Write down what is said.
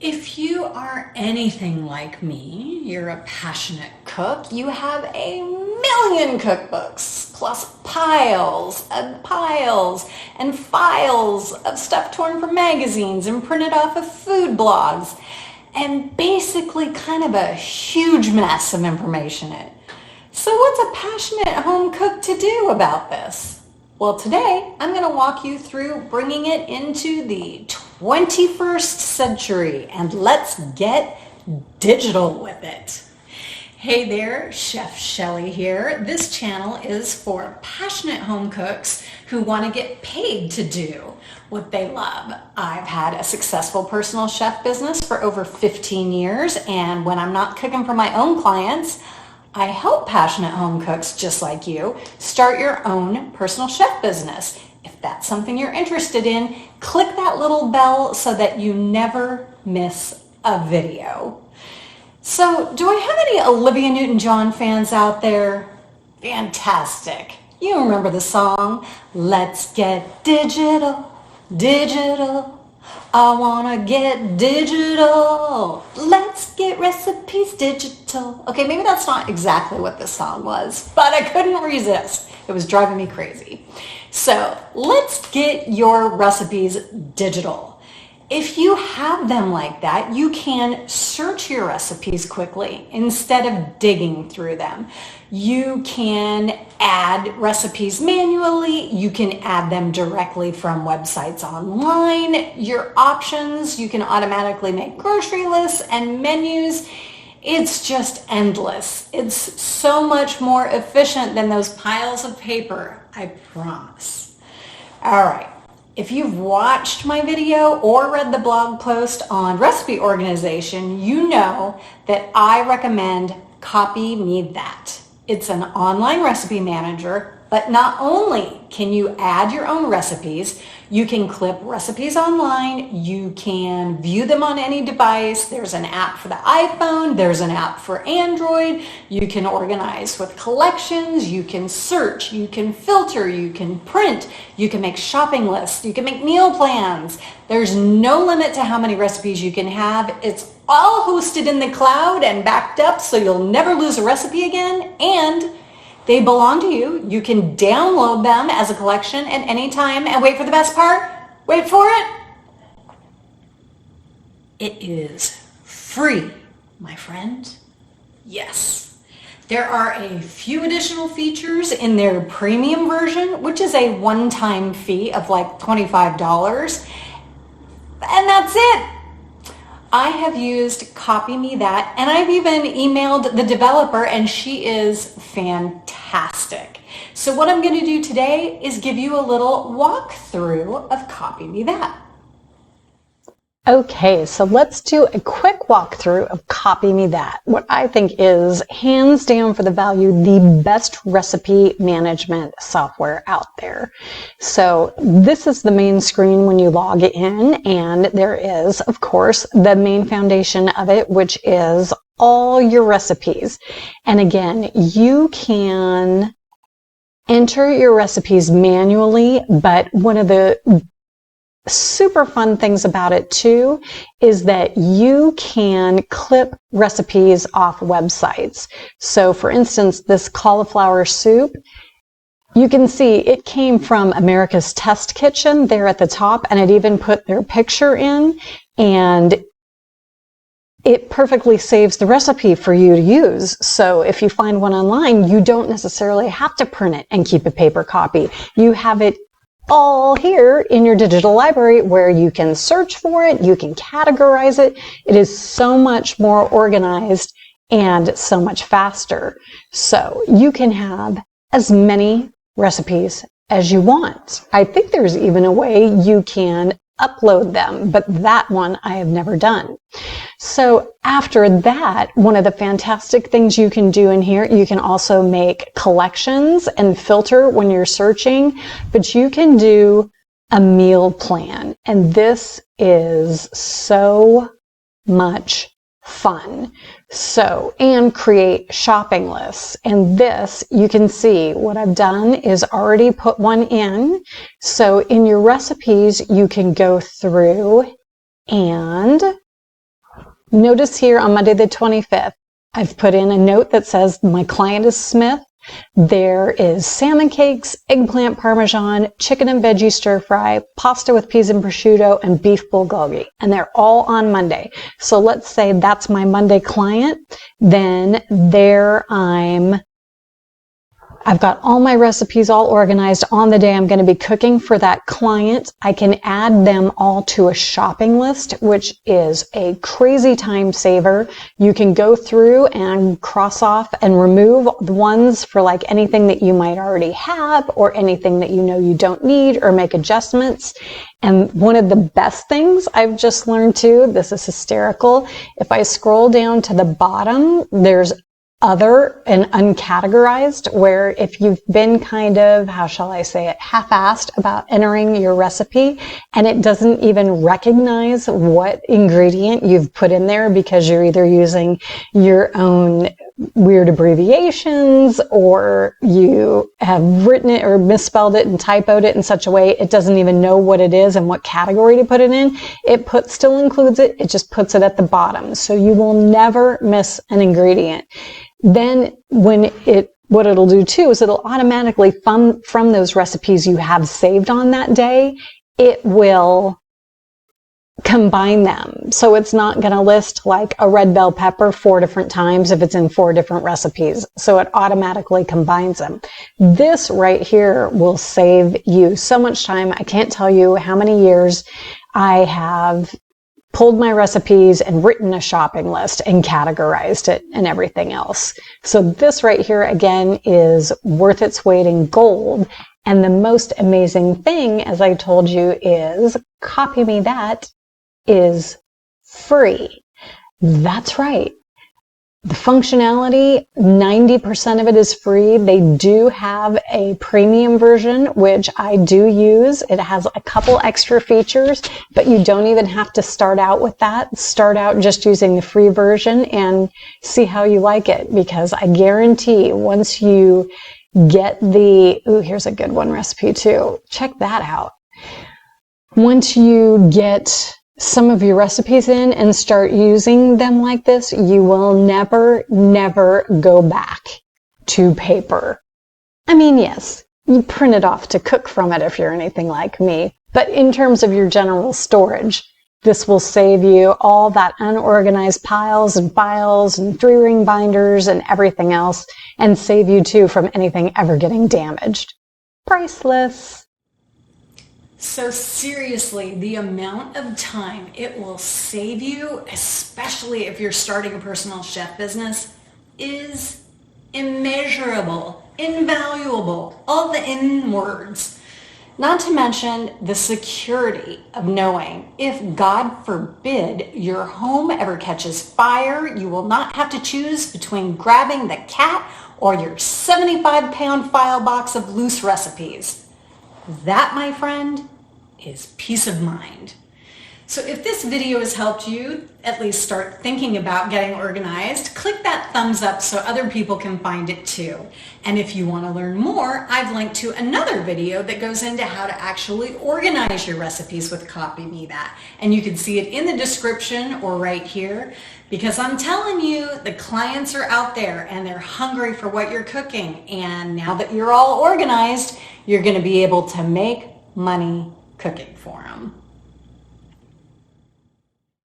If you are anything like me, you're a passionate cook, you have a million cookbooks, plus piles and piles and files of stuff torn from magazines and printed off of food blogs, and basically kind of a huge mess of information in it. So what's a passionate home cook to do about this? Well, today I'm going to walk you through bringing it into the 21st century, and let's get digital with it. Hey there, Chef Shelley here. This channel is for passionate home cooks who want to get paid to do what they love. I've had a successful personal chef business for over 15 years, and when I'm not cooking for my own clients, I help passionate home cooks just like you start your own personal chef business. If that's something you're interested in, click that little bell so that you never miss a video. So, do I have any Olivia Newton-John fans out there? Fantastic. You remember the song, Let's Get Digital, Digital. I wanna get digital. Let's get recipes digital. Okay, maybe that's not exactly what this song was, but I couldn't resist. It was driving me crazy. So let's get your recipes digital. If you have them like that, you can search your recipes quickly instead of digging through them. You can add recipes manually. You can add them directly from websites online. Your options, you can automatically make grocery lists and menus. It's just endless. It's so much more efficient than those piles of paper, I promise. All right. If you've watched my video or read the blog post on recipe organization, you know that I recommend Copy Me That. It's an online recipe manager, but not only can you add your own recipes, you can clip recipes online, you can view them on any device. There's an app for the iPhone, there's an app for Android. You can organize with collections, you can search, you can filter, you can print, you can make shopping lists, you can make meal plans. There's no limit to how many recipes you can have. It's all hosted in the cloud and backed up so you'll never lose a recipe again, and they belong to you. You can download them as a collection at any time. And wait for the best part. Wait for it. It is free, my friend. Yes. There are a few additional features in their premium version, which is a one-time fee of like $25. And that's it. I have used Copy Me That, and I've even emailed the developer, and she is fantastic. So what I'm going to do today is give you a little walkthrough of Copy Me That. Okay, so let's do a quick walkthrough of Copy Me That. What I think is hands down for the value, the best recipe management software out there. So this is the main screen when you log in, and there is, of course, the main foundation of it, which is all your recipes. And again, you can enter your recipes manually, but one of the super fun things about it too is that you can clip recipes off websites. So for instance, this cauliflower soup, you can see it came from America's Test Kitchen there at the top, and it even put their picture in, and it perfectly saves the recipe for you to use. So if you find one online, you don't necessarily have to print it and keep a paper copy. You have it all here in your digital library where you can search for it, you can categorize it. It is so much more organized and so much faster. So you can have as many recipes as you want. I think there's even a way you can upload them, but that one I have never done. So after that, one of the fantastic things you can do in here, you can also make collections and filter when you're searching, but you can do a meal plan. And this is so much fun. So, and create shopping lists. And this, you can see what I've done is already put one in. So in your recipes, you can go through and Notice here on Monday the 25th, I've put in a note that says my client is Smith. There is salmon cakes, eggplant parmesan, chicken and veggie stir fry, pasta with peas and prosciutto, and beef bulgogi. And they're all on Monday. So let's say that's my Monday client. Then there I've got all my recipes all organized on the day I'm going to be cooking for that client. I can add them all to a shopping list, which is a crazy time saver. You can go through and cross off and remove the ones for like anything that you might already have or anything that you know you don't need, or make adjustments. And one of the best things I've just learned too, this is hysterical. If I scroll down to the bottom, there's other and uncategorized, where if you've been kind of, how shall I say it, half-assed about entering your recipe and it doesn't even recognize what ingredient you've put in there because you're either using your own weird abbreviations or you have written it or misspelled it and typoed it in such a way it doesn't even know what it is and what category to put it in, still includes it, it just puts it at the bottom. So you will never miss an ingredient. Then what it'll do too is it'll automatically from those recipes you have saved on that day, it will combine them. So it's not going to list like a red bell pepper 4 different times if it's in 4 different recipes. So it automatically combines them. This right here will save you so much time. I can't tell you how many years I have pulled my recipes and written a shopping list and categorized it and everything else. So this right here again is worth its weight in gold. And the most amazing thing, as I told you, is Copy Me That is free. That's right. The functionality, 90% of it is free. They do have a premium version, which I do use. It has a couple extra features, but you don't even have to start out with that. Start out just using the free version and see how you like it, because I guarantee once you get here's a good one recipe too. Check that out. Once you get some of your recipes in and start using them like this, you will never go back to paper. I mean, yes, you print it off to cook from it if you're anything like me, but in terms of your general storage, this will save you all that unorganized piles and files and 3-ring binders and everything else, and save you too from anything ever getting damaged. Priceless. So seriously, the amount of time it will save you, especially if you're starting a personal chef business, is immeasurable, invaluable, all the in words. Not to mention the security of knowing if, God forbid, your home ever catches fire, you will not have to choose between grabbing the cat or your 75-pound file box of loose recipes. That, my friend, is peace of mind. So if this video has helped you at least start thinking about getting organized, click that thumbs up so other people can find it too. And if you want to learn more, I've linked to another video that goes into how to actually organize your recipes with Copy Me That. And you can see it in the description or right here, because I'm telling you, the clients are out there and they're hungry for what you're cooking. And now that you're all organized, you're going to be able to make money cooking for them.